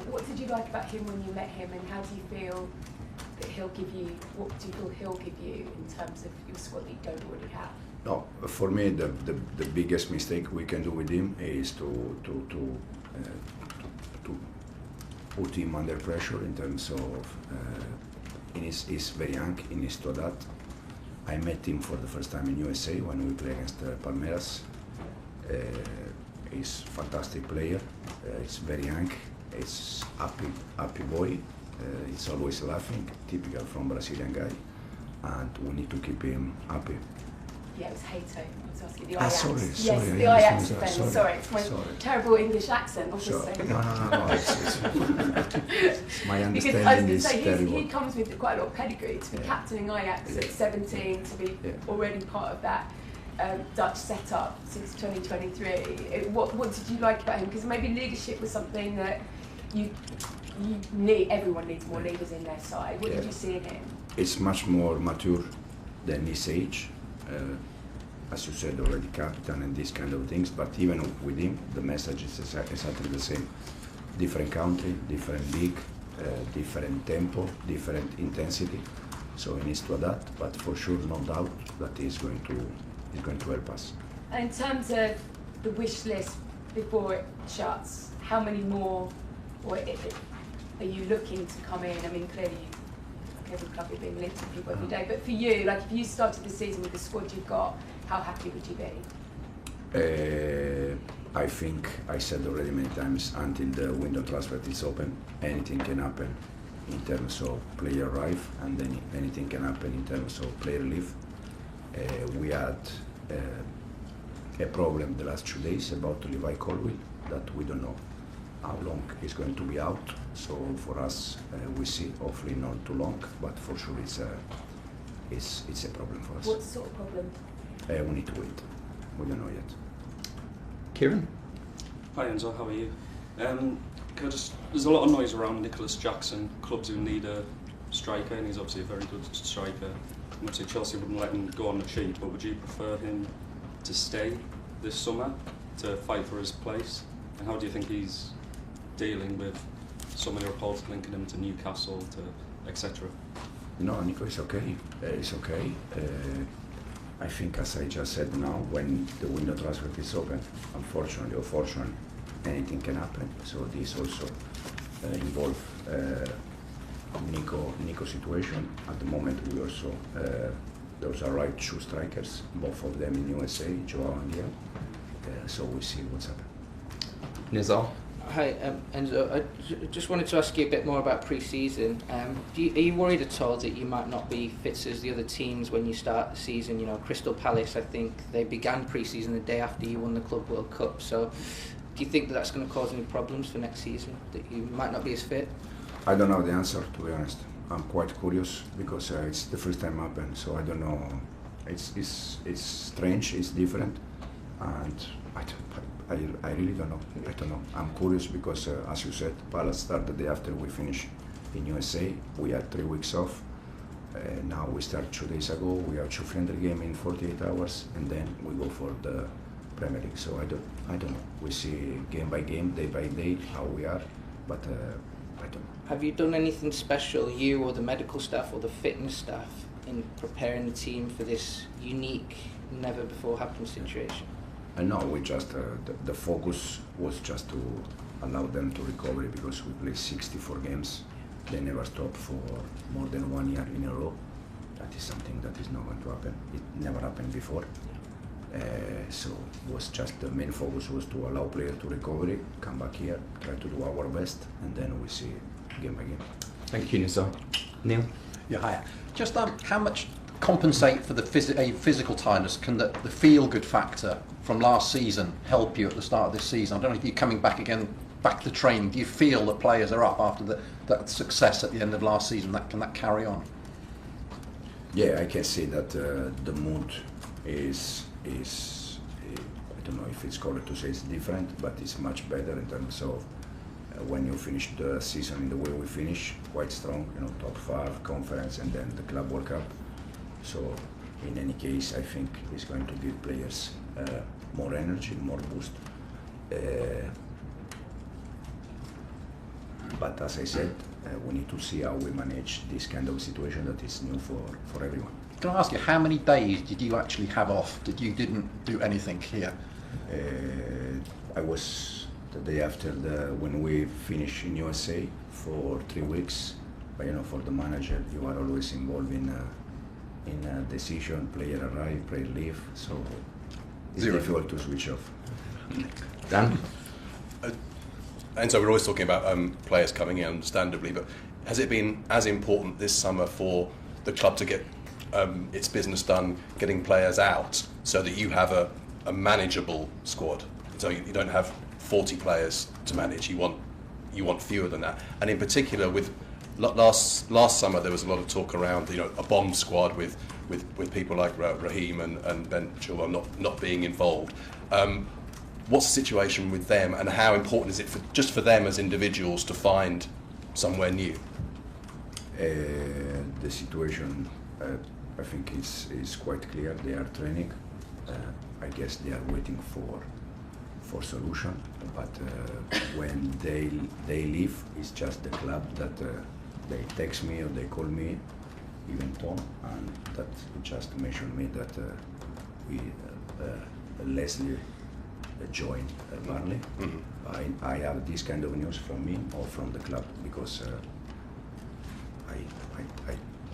What did you like about him when you met him, and how do you feel that he'll give you? What do you feel he'll give you in terms of your squad that you don't already have? No, for me the biggest mistake we can do with him is to put him under pressure in terms of he's very young, he needs to adapt. I met him for the first time in USA when we played against Palmeiras. He's a fantastic player. He's very young. He's happy boy. He's always laughing, typical from Brazilian guy, and we need to keep him happy. Yeah, it was Hato. I was asking the Ajax. Sorry. Yes, the Ajax defender. Sorry, it's my terrible English accent, obviously. No. It's my understanding because I was going to is say, terrible. he comes with quite a lot of pedigree to be captaining Ajax at 17, to be already part of that Dutch setup since 2023. What did you like about him? Because maybe leadership was something that you need. Everyone needs more leaders in their side. What did you see in him? It's much more mature than his age. As you said already, captain and these kind of things, but even with him, the message is exactly the same. Different country, different league, different tempo, different intensity. So he needs to adapt, but for sure, no doubt that he's going to help us. And in terms of the wish list before it shuts, how many more are you looking to come in? I mean, clearly, every club you're being linked to people every day, but for you, like if you started the season with the squad you've got, how happy would you be? I think I said already many times, until the window transfer is open, anything can happen in terms of player arrive, and then anything can happen in terms of player leave. We had a problem the last 2 days about Levi Colwill that we don't know how long he's going to be out. So for us, we see hopefully not too long, but for sure it's a problem for us. What sort of problem? We need to wait. We don't know yet. Kieran? Hi Enzo, how are you? There's a lot of noise around Nicholas Jackson, clubs who need a striker, and he's obviously a very good striker. Obviously Chelsea wouldn't let him go on the cheap, but would you prefer him to stay this summer to fight for his place? And how do you think he's dealing with some of the reports linking him to Newcastle, to etc.? No, Nico is okay. It's okay. I think, as I just said now, when the window transfer is open, unfortunately or fortunately, anything can happen. So this also involve Nico situation. At the moment, we also those are right two strikers, both of them in USA, Joao and Diego. So we'll see what's happening. Nizar? Hi, Enzo. I just wanted to ask you a bit more about pre-season. Are you worried at all that you might not be fit as the other teams when you start the season? You know, Crystal Palace, I think they began pre-season the day after you won the Club World Cup. So, do you think that that's going to cause any problems for next season? That you might not be as fit? I don't know the answer, to be honest. I'm quite curious because it's the first time happened, so I don't know. It's strange. It's different, and I really don't know. I don't know. I'm curious because, as you said, Palace started the day after we finished in USA. We had 3 weeks off. Now we start 2 days ago. We have 2 friendly games in 48 hours, and then we go for the Premier League. So I don't know. We see game by game, day by day, how we are, but I don't know. Have you done anything special, you or the medical staff or the fitness staff, in preparing the team for this unique, never before happened situation? No, we just the focus was just to allow them to recover because we played 64 games. They never stopped for more than 1 year in a row. That is something that is not going to happen. It never happened before. So was just the main focus was to allow players to recover, come back here, try to do our best, and then we see game by game. Thank you, Nizar. Neil? Yeah, hiya. Just how much compensate for the physical tiredness can the feel-good factor from last season help you at the start of this season? I don't know if you're coming back to training. Do you feel that players are up after that success at the end of last season? Can that carry on? Yeah, I can see that the mood is I don't know if it's correct to say it's different, but it's much better in terms of when you finish the season in the way we finish, quite strong, top 5 conference and then the Club World Cup. So in any case, I think it's going to give players more energy, more boost. But as I said, we need to see how we manage this kind of situation that is new for everyone. Can I ask you, how many days did you actually have off? Didn't do anything here? I was the day after when we finished in USA for 3 weeks. But for the manager, you are always involved in a decision. Player arrive, player leave, so it's difficult to switch off. Dan? And so we're always talking about players coming in, understandably, but has it been as important this summer for the club to get its business done, getting players out, so that you have a manageable squad? So you don't have 40 players to manage. You want fewer than that. And in particular, with last summer, there was a lot of talk around a bomb squad with people like Raheem and Ben Chilwell not being involved. What's the situation with them, and how important is it just for them as individuals to find somewhere new? The situation, I think, is quite clear. They are training. I guess they are waiting for solution. But when they leave, it's just the club that they text me or they call me, even Tom, and that just mentioned me that Leslie joined Burnley. Mm-hmm. I have this kind of news from me or from the club because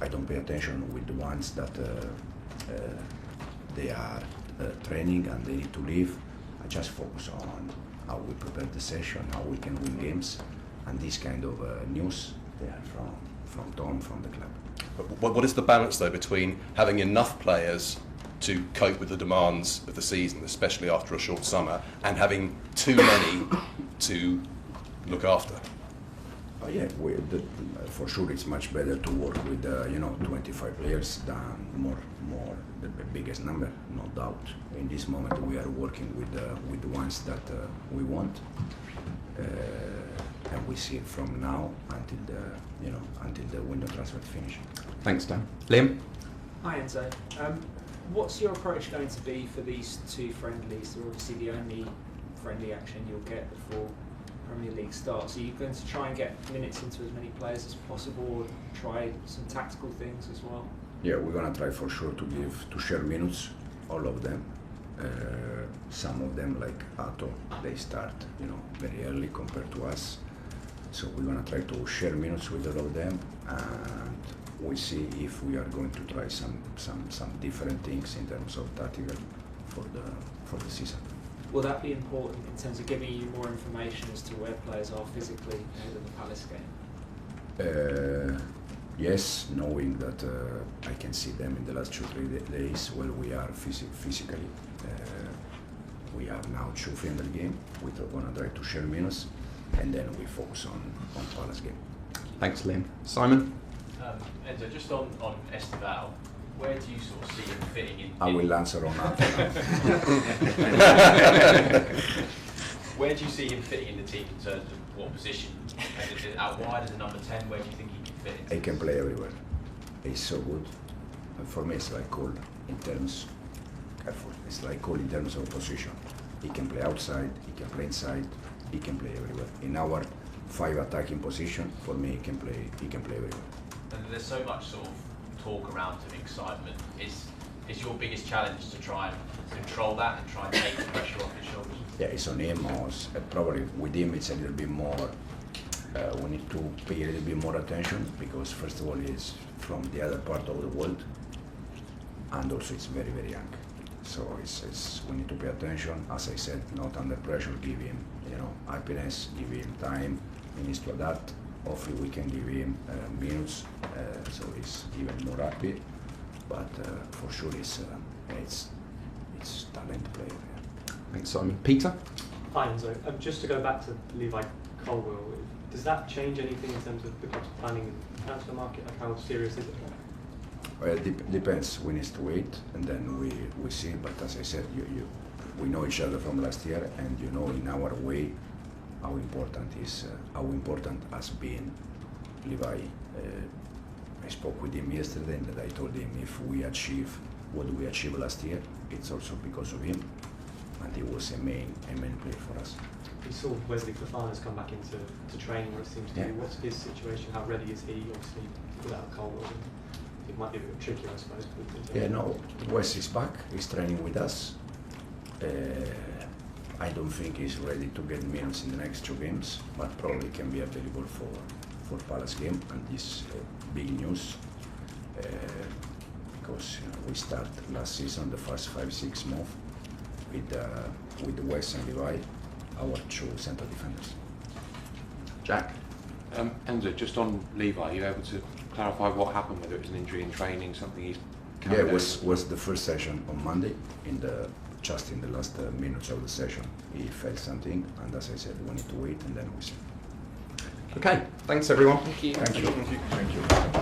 I don't pay attention with the ones that they are training and they need to leave. I just focus on how we prepare the session, how we can win games, and this kind of news they are from Tom, from the club. But what is the balance though between having enough players to cope with the demands of the season, especially after a short summer, and having too many to look after? Yeah, for sure it's much better to work with 25 players than more the biggest number, no doubt. In this moment we are working with the ones that we want, and we see it from now until the window transfer finish. Thanks, Dan. Liam? Hi Enzo. What's your approach going to be for these two friendlies? They're obviously the only friendly action you'll get before Premier League starts. Are you going to try and get minutes into as many players as possible, or try some tactical things as well? Yeah, we're gonna try for sure to share minutes, all of them. Some of them, like Ato, they start very early compared to us. So we're gonna try to share minutes with all of them, and we see if we are going to try some different things in terms of tactical for the season. Will that be important in terms of giving you more information as to where players are physically ahead of the Palace game? Yes, knowing that I can see them in the last 2-3 days where we are physically. We have now 2 friendly games. We're going to try to share minutes, and then we focus on Palace game. Thanks, Liam. Simon? Enzo, just on Esteval, where do you sort of see him fitting in? I will answer on that. Where do you see him fitting in the team in terms of what position? Out wide as a number 10, where do you think he can fit into? He can play everywhere. He's so good. And for me, it's like goal in terms. Careful. It's like goal in terms of position. He can play outside. He can play inside. He can play everywhere. In our 5 attacking position, for me, he can play everywhere. And there's so much sort of talk around him, excitement. Is your biggest challenge to try and control that and try and take the pressure off his shoulders? Yeah, it's on him. Probably with him, it's a little bit more. We need to pay a little bit more attention because, first of all, he's from the other part of the world, and also it's very, very young. So we need to pay attention. As I said, not under pressure. Give him, happiness. Give him time. He needs to adapt. Hopefully, we can give him minutes, so he's even more happy. But for sure, it's talent player. Yeah. Thanks, Simon. Peter? Hi, Enzo. Just to go back to Levi Colwill, does that change anything in terms of the club's planning the transfer market? Like, how serious is it? Well, it depends. We need to wait, and then we see. But as I said, we know each other from last year, and in our way how important has been Levi. I spoke with him yesterday, and I told him if we achieve what we achieved last year, it's also because of him. and he was a main player for us. We saw Wesley Fofana's come back into training, where it seems to be. What's his situation? How ready is he? Obviously, without Colwell, it might be a bit tricky, I suppose. Yeah, no, Wes is back. He's training with us. I don't think he's ready to get minutes in the next 2 games, but probably can be available for Palace game. And this big news because we start last season the first 5-6 months with Wes and Levi, our 2 central defenders. Jack? Enzo, just on Levi, are you able to clarify what happened, whether it was an injury in training, something he's Yeah, it was the first session on Monday. Just in the last minutes of the session, he felt something, and as I said, we need to wait, and then we see. Okay, thanks everyone. Thank you. Thank you. Thank you. Thank you.